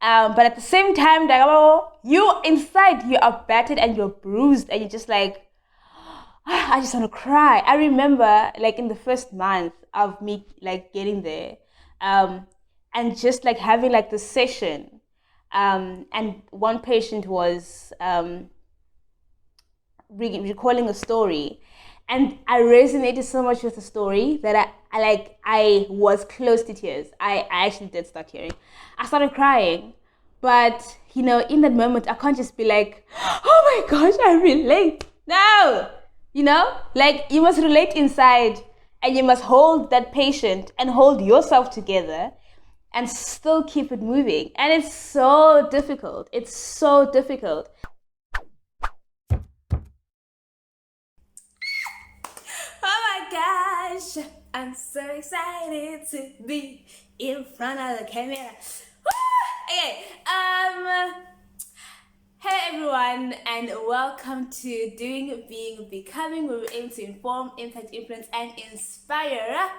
But at the same time, like, oh, you inside, you are battered and you're bruised, and you're just like, I just want to cry. I remember, like, in the first month of me, like, getting there, and just like having like this session, and one patient was recalling a story, and I resonated so much with the story that I was close to tears. I actually did start tearing. I started crying, but in that moment, I can't just be like, oh my gosh, I relate. No, like, you must relate inside, and you must hold that patient and hold yourself together and still keep it moving. And it's so difficult. It's so difficult. Oh my gosh, I'm so excited to be in front of the camera. Okay, hey everyone, and welcome to Doing, Being, Becoming, where we aim to inform, impact, influence, and inspire.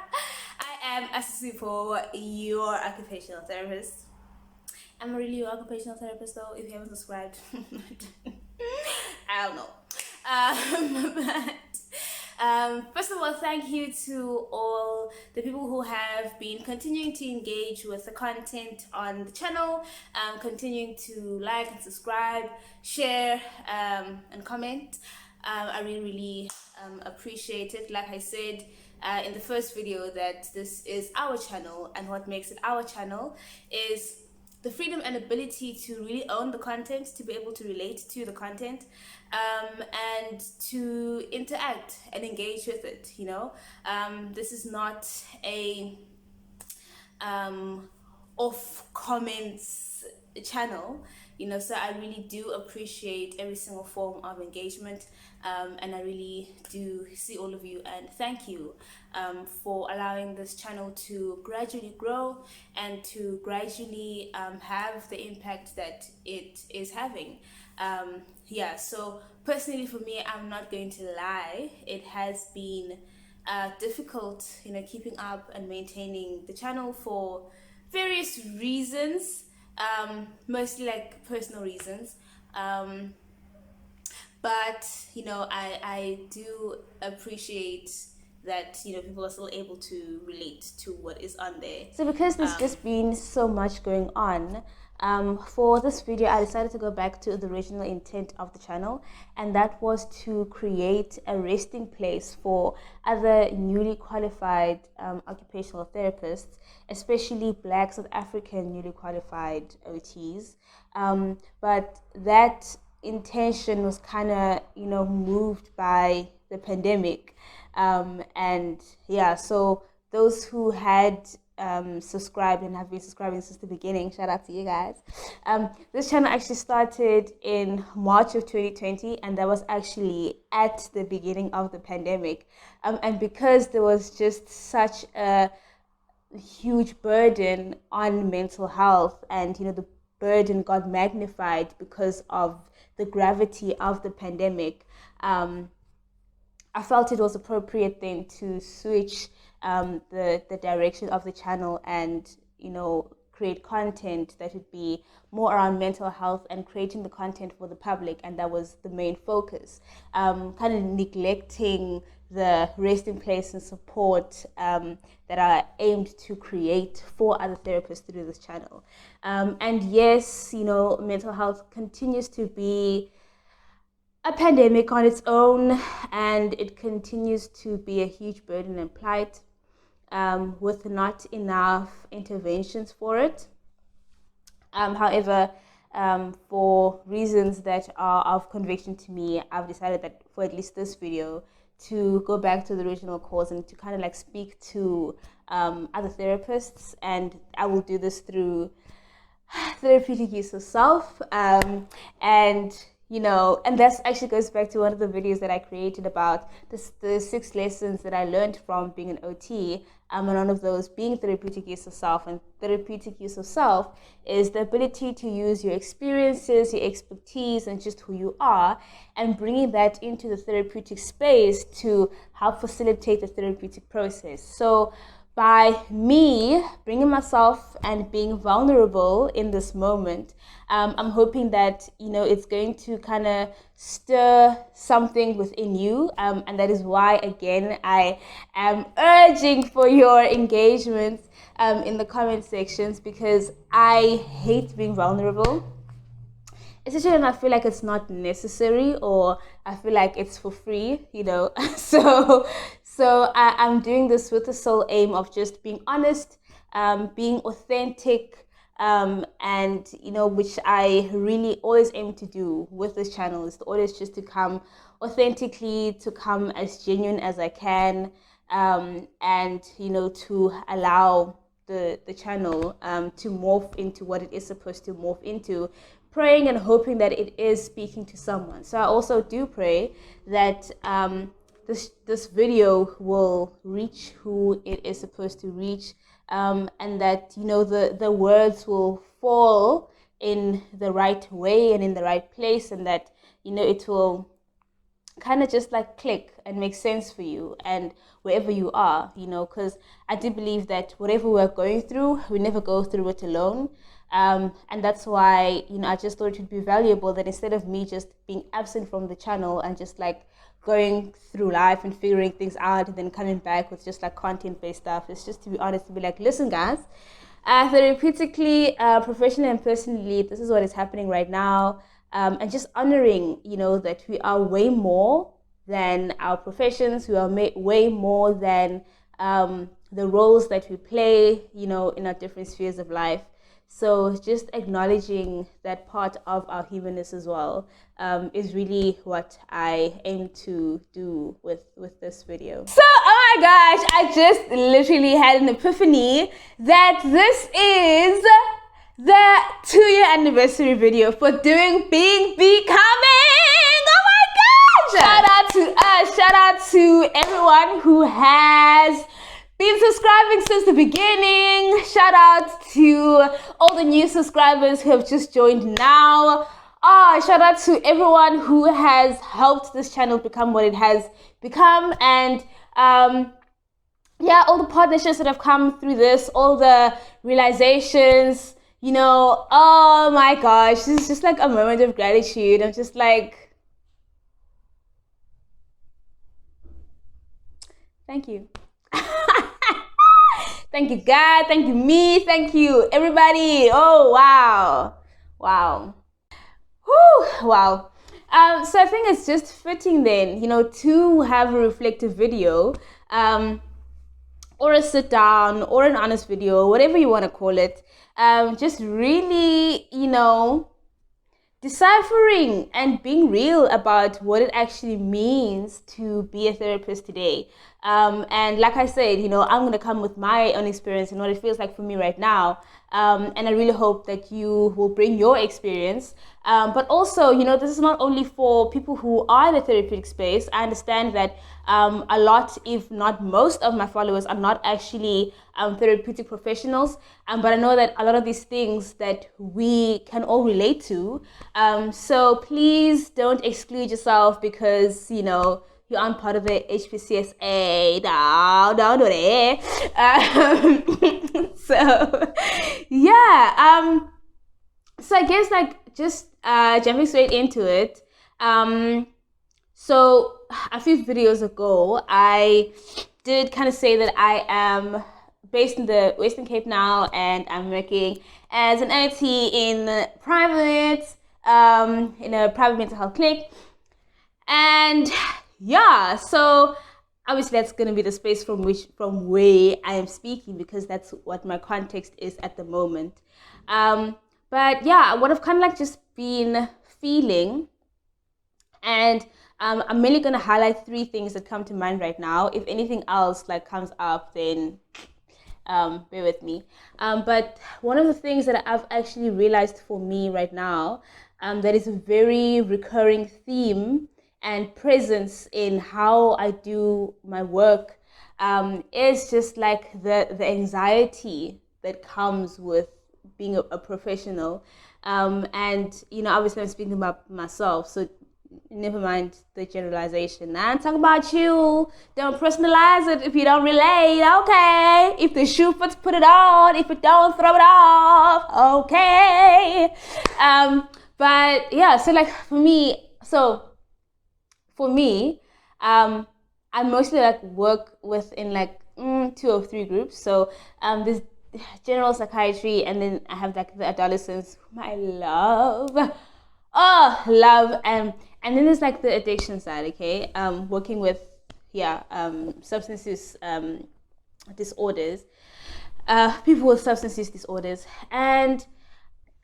I am Asisipo, your occupational therapist. I'm really your occupational therapist, though, if you haven't subscribed. I don't know. First of all, thank you to all the people who have been continuing to engage with the content on the channel, continuing to like and subscribe, share, and comment. I really appreciate it. Like I said in the first video, that this is our channel, and what makes it our channel is the freedom and ability to really own the content, to be able to relate to the content, and to interact and engage with it. This is not a off comments channel, so I really do appreciate every single form of engagement, and I really do see all of you, and thank you for allowing this channel to gradually grow and to gradually have the impact that it is having. So personally, for me, I'm not going to lie, it has been difficult, keeping up and maintaining the channel for various reasons, mostly like personal reasons. But I do appreciate that people are still able to relate to what is on there. So because there's just been so much going on, for this video I decided to go back to the original intent of the channel, and that was to create a resting place for other newly qualified occupational therapists, especially Black South African newly qualified OTs. But that intention was kind of moved by the pandemic, and so those who had subscribed and have been subscribing since the beginning, shout out to you guys. This channel actually started in March of 2020, and that was actually at the beginning of the pandemic, and because there was just such a huge burden on mental health, and the burden got magnified because of the gravity of the pandemic, I felt it was appropriate then to switch the direction of the channel, and create content that would be more around mental health and creating the content for the public, and that was the main focus. Kind of neglecting the resting place and support that are aimed to create for other therapists through this channel. And yes, mental health continues to be a pandemic on its own, and it continues to be a huge burden and plight, with not enough interventions for it. However, for reasons that are of conviction to me, I've decided that for at least this video, to go back to the original cause and to kind of like speak to other therapists, and I will do this through therapeutic use of self, and and that actually goes back to one of the videos that I created about the 6 lessons that I learned from being an OT, and one of those being therapeutic use of self. And therapeutic use of self is the ability to use your experiences, your expertise, and just who you are, and bringing that into the therapeutic space to help facilitate the therapeutic process. So by me bringing myself and being vulnerable in this moment, I'm hoping that, it's going to kind of stir something within you. And that is why, again, I am urging for your engagement in the comment sections, because I hate being vulnerable. Especially when I feel like it's not necessary, or I feel like it's for free, So I'm doing this with the sole aim of just being honest, being authentic, and which I really always aim to do with this channel, is to always just to come authentically, to come as genuine as I can, and to allow the channel to morph into what it is supposed to morph into, praying and hoping that it is speaking to someone. So I also do pray that this video will reach who it is supposed to reach, and that the words will fall in the right way and in the right place, and that it will kind of just like click and make sense for you and wherever you are, because I do believe that whatever we're going through, we never go through it alone. And that's why, I just thought it would be valuable that instead of me just being absent from the channel and just like going through life and figuring things out and then coming back with just like content-based stuff, it's just to be honest, to be like, listen guys, therapeutically, professionally and personally, this is what is happening right now. And just honoring, that we are way more than our professions. We are way more than the roles that we play, in our different spheres of life. So just acknowledging that part of our humanness as well is really what I aim to do with this video. So, oh my gosh, I just literally had an epiphany that this is the 2-year anniversary video for doing being becoming. Oh my gosh! Shout out to us, shout out to everyone who has been subscribing since the beginning. Shout out to all the new subscribers who have just joined now. Shout out to everyone who has helped this channel become what it has become, and all the partnerships that have come through this, all the realizations. Oh my gosh, this is just like a moment of gratitude. I'm just like, thank you. Thank you, God. Thank you, me. Thank you, everybody. Oh, wow. Wow. Whew, wow. So I think it's just fitting then, to have a reflective video, or a sit down, or an honest video, whatever you want to call it. Just really, deciphering and being real about what it actually means to be a therapist today. And like I said, I'm going to come with my own experience and what it feels like for me right now. And I really hope that you will bring your experience. But also, this is not only for people who are in the therapeutic space. I understand that a lot, if not most of my followers are not actually therapeutic professionals. But I know that a lot of these things that we can all relate to. So please don't exclude yourself because, you aren't part of the HPCSA. No, don't do that. So, yeah. So I guess like just jumping straight into it. So a few videos ago, I did kind of say that I am based in the Western Cape now, and I'm working as an IT in private, in a private mental health clinic. And yeah, so obviously that's going to be the space from where I am speaking, because that's what my context is at the moment. But yeah, what I've kind of like just been feeling, and I'm mainly going to highlight 3 things that come to mind right now. If anything else like comes up, then bear with me. But one of the things that I've actually realized for me right now, that is a very recurring theme and presence in how I do my work, is just like the anxiety that comes with being a professional. And obviously I'm speaking about myself, so never mind the generalization. I'm talking about you. Don't personalize it if you don't relate. Okay. If the shoe fits, put it on. If it don't, throw it off. Okay. But yeah, so like for me, I mostly like work within like 2 or 3 groups. So there's general psychiatry, and then I have like the adolescents, whom I love. Oh, love. And then there's like the addiction side, okay? Working with substance use disorders, people with substance use disorders. And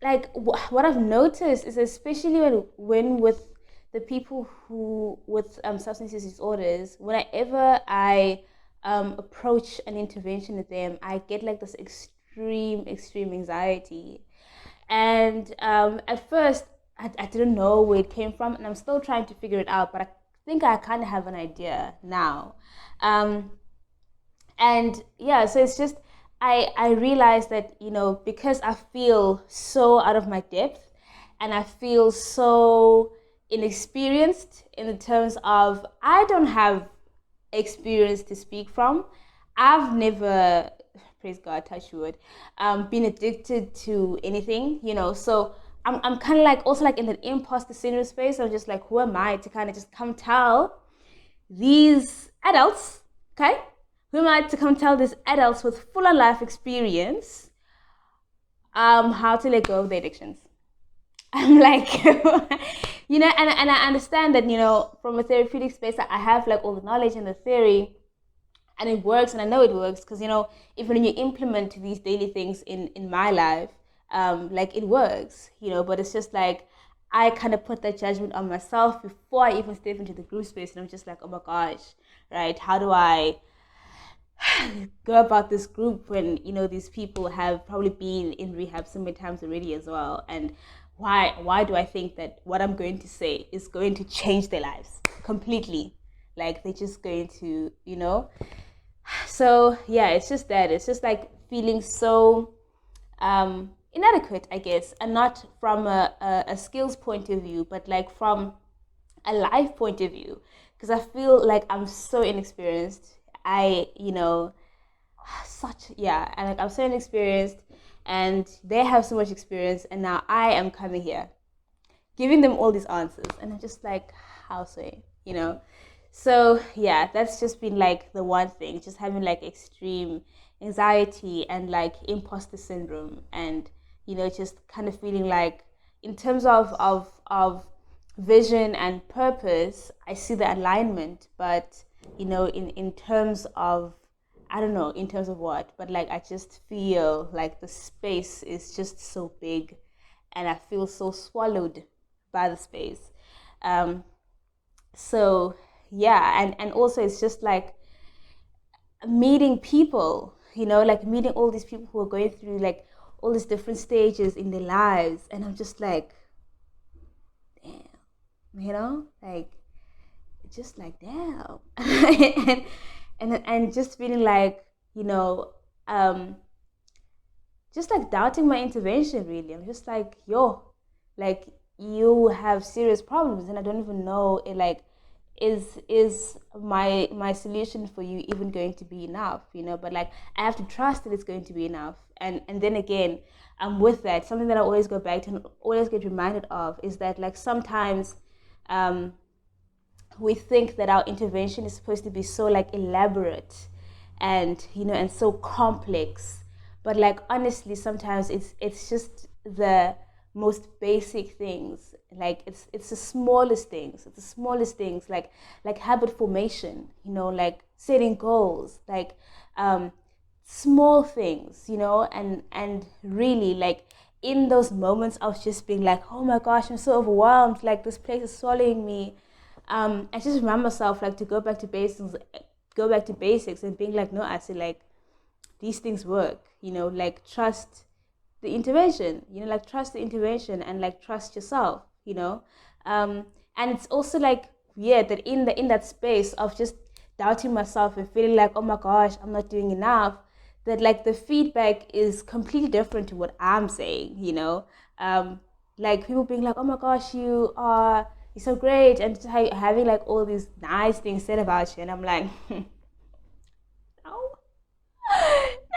like what I've noticed is, especially when with the people who with substance use disorders, whenever I approach an intervention with them, I get like this extreme anxiety. And at first, I didn't know where it came from, and I'm still trying to figure it out, but I think I kind of have an idea now. And yeah, so it's just, I realized that, because I feel so out of my depth, and I feel so inexperienced in the terms of I don't have experience to speak from. I've never, praise God, touch wood, been addicted to anything, so I'm kind of like also like in the imposter syndrome space. I'm just like, who am I to kind of just come tell these adults, okay? Who am I to come tell these adults with full on life experience how to let go of their addictions? I'm like, and I understand that, from a therapeutic space, I have like all the knowledge and the theory, and it works, and I know it works because, even when you implement these daily things in my life, like it works, but it's just like, I kind of put that judgment on myself before I even step into the group space, and I'm just like, oh my gosh, right? How do I go about this group when, these people have probably been in rehab so many times already as well? And why do I think that what I'm going to say is going to change their lives completely? Like, they're just going to, So yeah, it's just that. It's just like feeling so inadequate, I guess, and not from a skills point of view, but like from a life point of view, because I feel like I'm so inexperienced. And like I'm so inexperienced, and they have so much experience, and now I am coming here giving them all these answers, and I'm just like, how so? So yeah, that's just been like the one thing, just having like extreme anxiety and like imposter syndrome, and just kind of feeling like, in terms of vision and purpose, I see the alignment, but in terms of, I don't know in terms of what, but like I just feel like the space is just so big, and I feel so swallowed by the space. So yeah, and also it's just like meeting people, like meeting all these people who are going through like all these different stages in their lives, and I'm just like, damn, like, just like, damn. and just feeling like, just like doubting my intervention, really. I'm just like, yo, like, you have serious problems, and I don't even know it, like, is my solution for you even going to be enough, but like I have to trust that it's going to be enough. And then again, with that, something that I always go back to and always get reminded of is that, like, sometimes we think that our intervention is supposed to be so like elaborate and and so complex, but like honestly, sometimes it's just the most basic things. Like it's the smallest things. It's the smallest things, like habit formation, like setting goals, like small things, and really, like, in those moments of just being like, oh my gosh, I'm so overwhelmed, like this place is swallowing me. I just remind myself, like, to go back to basics and being like, no, I say, like, these things work, like, trust the intervention, like, trust the intervention, and like trust yourself, and it's also like, yeah, that in that space of just doubting myself and feeling like, oh my gosh, I'm not doing enough, that like the feedback is completely different to what I'm saying, like people being like, oh my gosh, you are, you're so great, and just having like all these nice things said about you, and I'm like, no,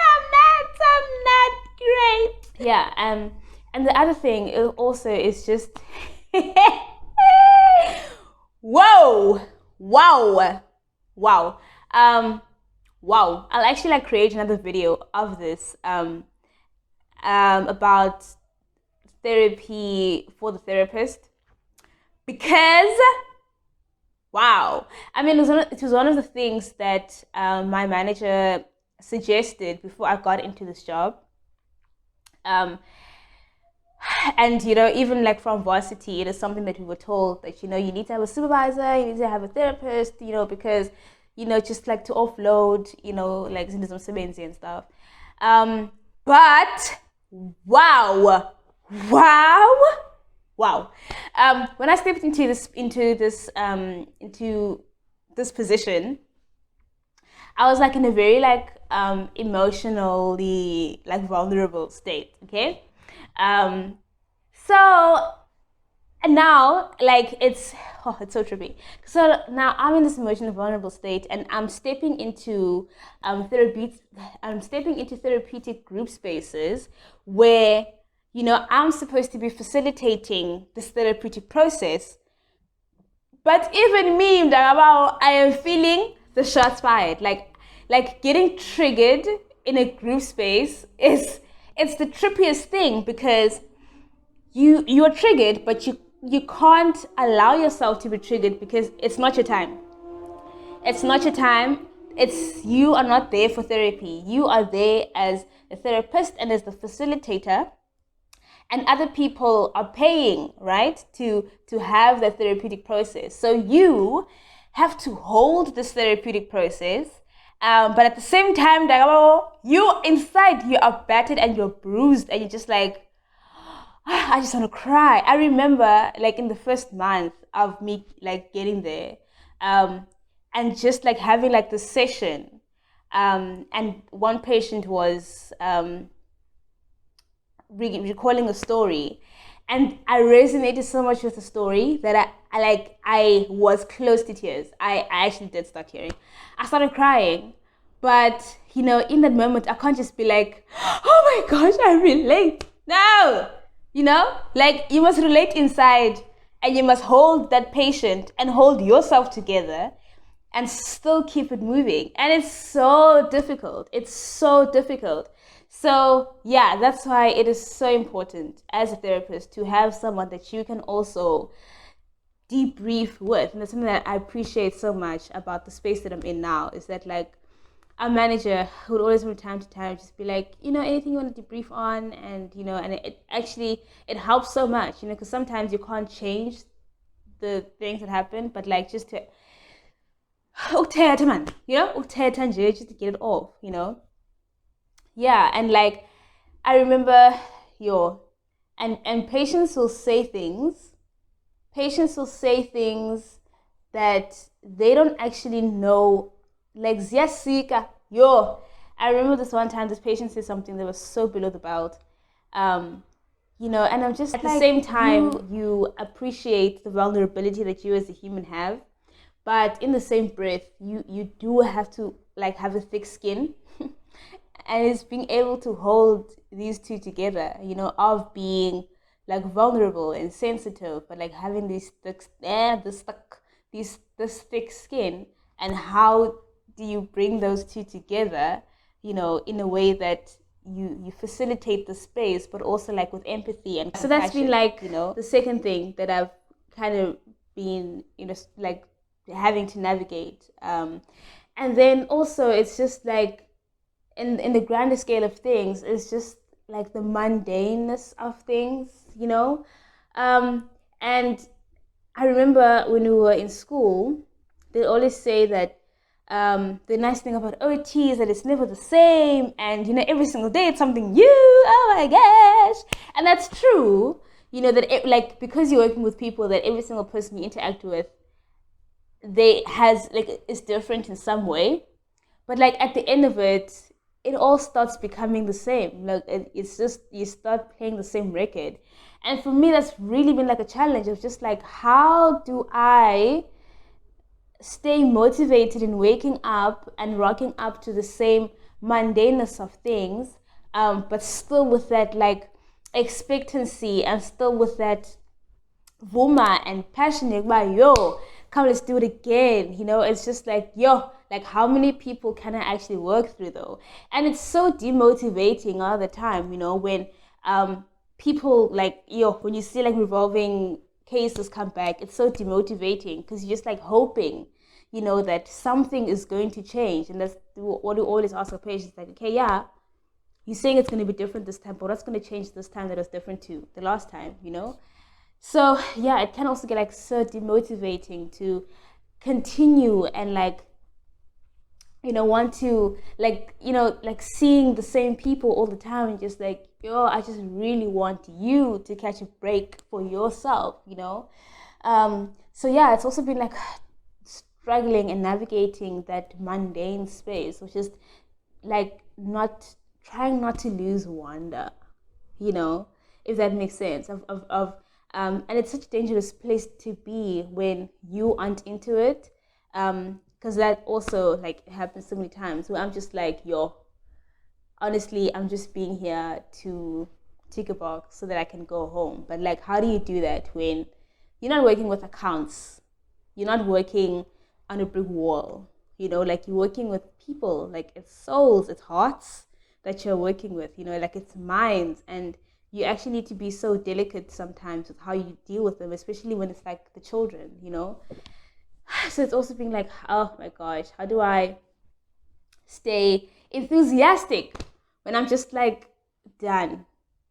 I'm not great. Yeah, and the other thing also is just, whoa, wow, wow, wow. I'll actually like create another video of this, about therapy for the therapist, because wow, I mean, it was one of the things that my manager suggested before I got into this job. And even like from varsity, it is something that we were told that you need to have a supervisor, you need to have a therapist, because just like to offload, like some and stuff. But wow, when I stepped into this position, I was like in a very like emotionally like vulnerable state. Okay. So and now like it's so trippy. So now I'm in this emotionally vulnerable state, and I'm stepping into therapeutic group spaces where I'm supposed to be facilitating this therapeutic process. But even me, I am feeling the shots fired. Like getting triggered in a group space it's the trippiest thing, because you are triggered, but you can't allow yourself to be triggered because it's not your time. It's not your time. You are not there for therapy. You are there as a therapist and as the facilitator, and other people are paying, right, to have the therapeutic process. So you have to hold this therapeutic process, but at the same time, you inside, you are battered and you're bruised, and you're just like, I just want to cry. I remember like in the first month of me like getting there, and just like having like this session, and one patient was recalling a story, and I resonated so much with the story that I was close to tears. I actually did start tearing. I started crying, but in that moment I can't just be like, oh my gosh, I relate. No, like you must relate inside, and you must hold that patient and hold yourself together and still keep it moving. And it's so difficult. So yeah, that's why it is so important as a therapist to have someone that you can also debrief with. And that's something that I appreciate so much about the space that I'm in now, is that like a manager who would always from time to time just be like, anything you want to debrief on, and and it helps so much, because sometimes you can't change the things that happen, but like just to just to get it off, Yeah, and like I remember and patients will say things that they don't actually know. Like Ziasika, I remember this one time this patient said something that was so below the belt. And I'm just at the same time you appreciate the vulnerability that you as a human have, but in the same breath you do have to like have a thick skin. And it's being able to hold these two together, of being like vulnerable and sensitive, but like having this thick skin, and how do you bring those two together, in a way that you facilitate the space, but also like with empathy and compassion. So that's been like the second thing that I've kind of been like having to navigate, and then also it's just like in the grander scale of things, it's just like the mundaneness of things, and I remember when we were in school, they always say that the nice thing about OT is that it's never the same, and every single day it's something new. Oh my gosh. And that's true, that because you're working with people, that every single person you interact with, is different in some way, but like at the end of it all starts becoming the same. Like it's just, you start playing the same record. And for me, that's really been like a challenge of just like, how do I stay motivated in waking up and rocking up to the same mundaneness of things, but still with that like expectancy and still with that vuma and passion, like, yo, come, let's do it again. It's just like, yo, like, how many people can I actually work through though? And it's so demotivating all the time, when people like, yo, when you see like revolving cases come back, it's so demotivating because you're just like hoping, that something is going to change. And that's what we always ask our patients, like, okay, yeah, you're saying it's going to be different this time, but what's going to change this time that was different to the last time, So yeah, it can also get like so demotivating to continue and like, want to like, like seeing the same people all the time and just like, yo, I just really want you to catch a break for yourself, So yeah, it's also been like struggling and navigating that mundane space, which is like trying not to lose wonder, if that makes sense. And it's such a dangerous place to be when you aren't into it. Because that also like happens so many times where I'm just like, yo, honestly, I'm just being here to tick a box so that I can go home. But like, how do you do that when you're not working with accounts? You're not working on a brick wall, like you're working with people, like it's souls, it's hearts that you're working with, like it's minds. And you actually need to be so delicate sometimes with how you deal with them, especially when it's like the children, So it's also being like, oh my gosh, how do I stay enthusiastic when I'm just like done?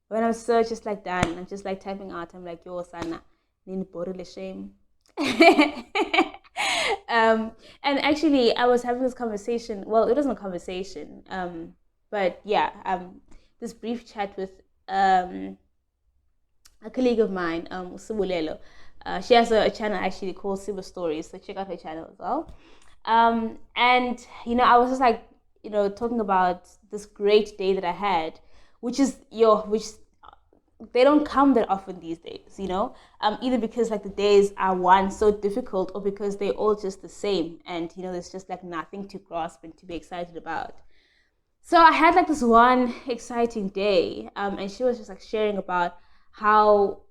When I'm so just like done, I'm just like typing out, I'm like, yo, sana, nini borile shame. And actually, I was having this conversation. Well, it wasn't a conversation, but yeah, this brief chat with a colleague of mine, Subulelo. She has a channel actually called Silver Stories, so check out her channel as well. And I was just like, talking about this great day that I had, which they don't come that often these days, either because like the days are one so difficult or because they're all just the same and there's just like nothing to grasp and to be excited about. So I had like this one exciting day, and she was just like sharing about how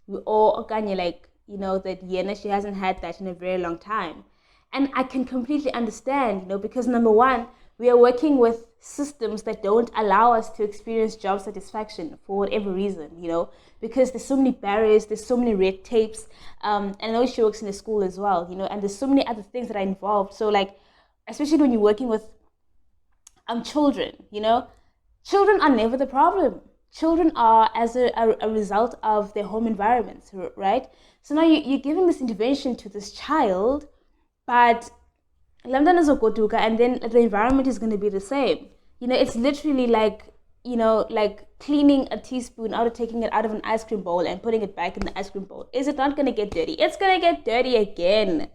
we all Okanye, like, that Yena, she hasn't had that in a very long time. And I can completely understand, because number one, we are working with systems that don't allow us to experience job satisfaction for whatever reason, because there's so many barriers, there's so many red tapes. And I know she works in a school as well, and there's so many other things that are involved. So like, especially when you're working with children, children are never the problem. Children are as a result of their home environments, right? So now you're giving this intervention to this child, but London is a Kotuka, and then the environment is going to be the same. It's literally like, like cleaning a teaspoon out of taking it out of an ice cream bowl and putting it back in the ice cream bowl. Is it not going to get dirty? It's going to get dirty again.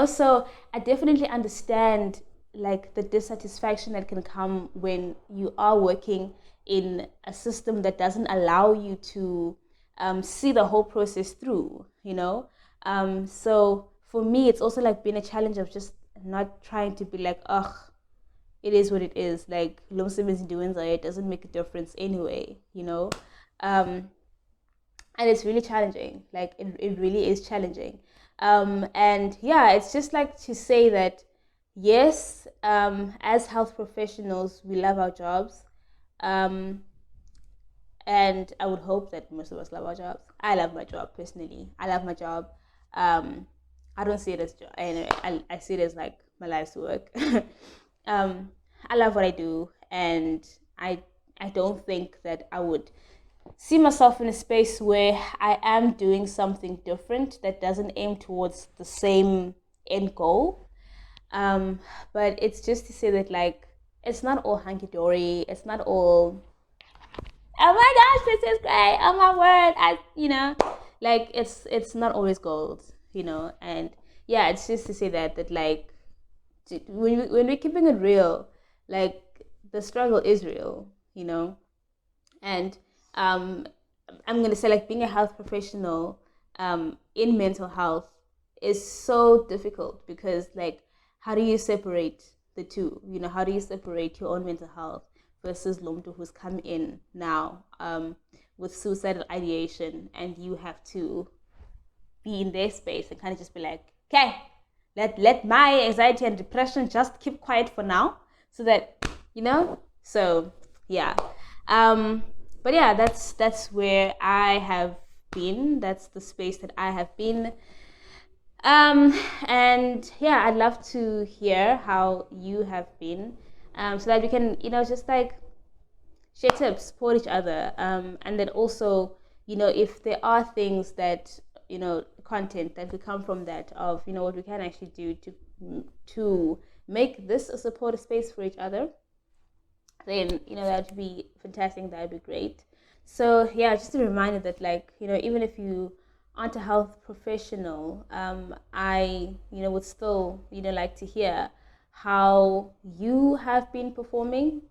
So I definitely understand like the dissatisfaction that can come when you are working in a system that doesn't allow you to see the whole process through, so for me, it's also like been a challenge of just not trying to be like, ugh, it is what it is. Like, Lomsim is doing that, it doesn't make a difference anyway, and it's really challenging. Like, it really is challenging. And yeah, it's just like to say that, yes, as health professionals, we love our jobs. And I would hope that most of us love our jobs. I love my job personally. I love my job. I don't see it as job. Anyway, I see it as like my life's work. I love what I do, and I don't think that I would see myself in a space where I am doing something different that doesn't aim towards the same end goal. But it's just to say that like it's not all hunky dory. It's not all, oh my gosh, this is great. Oh my word, like it's not always gold, and yeah, it's just to say that like when we're keeping it real, like the struggle is real, and I'm going to say, like, being a health professional in mental health is so difficult, because, like, how do you separate the two? You know, how do you separate your own mental health versus Lomto, who's come in now with suicidal ideation, and you have to be in their space and kind of just be like, okay, let my anxiety and depression just keep quiet for now, so that, you know. So yeah, but yeah, that's where I have been. That's the space that I have been. And yeah, I'd love to hear how you have been, so that we can, you know, just like share tips, support each other, and then also, you know, if there are things that, you know, content that could come from that, of, you know, what we can actually do to make this a supportive space for each other, then, you know, that would be fantastic. That would be great. So yeah, just a reminder that, like, you know, even if you aren't a health professional, I, you know, would still, you know, like to hear how you have been performing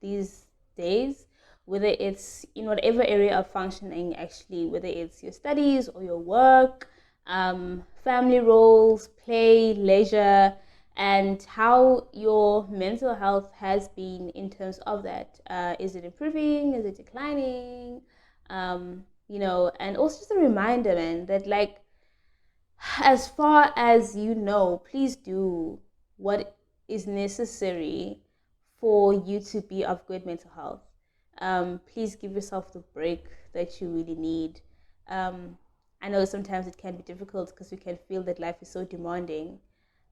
these days, whether it's in whatever area of functioning, actually, whether it's your studies or your work, family roles, play, leisure, and how your mental health has been in terms of that. Is it improving? Is it declining? You know, and also just a reminder, man, that, like, as far as you know, please do what is necessary for you to be of good mental health. Please give yourself the break that you really need. I know sometimes it can be difficult because we can feel that life is so demanding.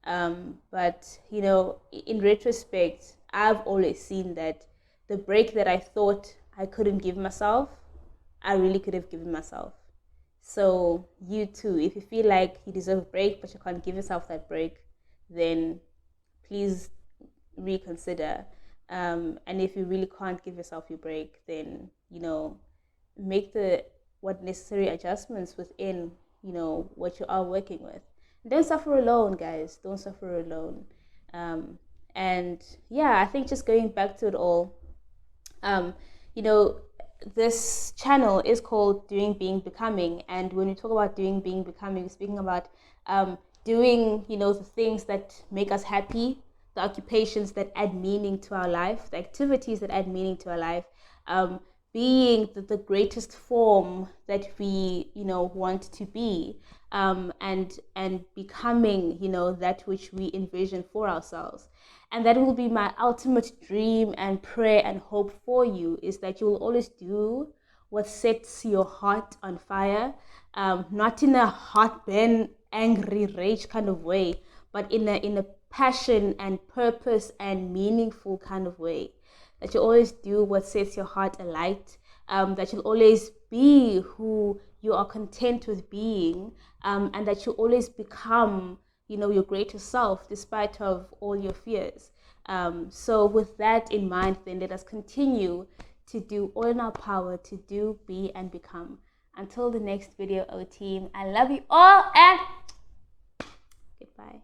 But, you know, in retrospect, I've always seen that the break that I thought I couldn't give myself, I really could have given myself. So you too, if you feel like you deserve a break but you can't give yourself that break, then please reconsider. And if you really can't give yourself your break, then, you know, make the what necessary adjustments within, you know, what you are working with. Don't suffer alone, guys. Don't suffer alone. And yeah, I think just going back to it all, you know, this channel is called Doing, Being, Becoming. And when we talk about doing, being, becoming, we're speaking about doing, you know, the things that make us happy, the occupations that add meaning to our life, the activities that add meaning to our life, being the greatest form that we, you know, want to be, and becoming, you know, that which we envision for ourselves. And that will be my ultimate dream and prayer and hope for you, is that you will always do what sets your heart on fire, not in a heartburn, angry, rage kind of way, but in a passion and purpose and meaningful kind of way. That you always do what sets your heart alight, that you'll always be who you are content with being, and that you always become, you know, your greater self despite of all your fears. So with that in mind, then let us continue to do all in our power to do, be, and become. Until the next video, O team, I love you all, and goodbye.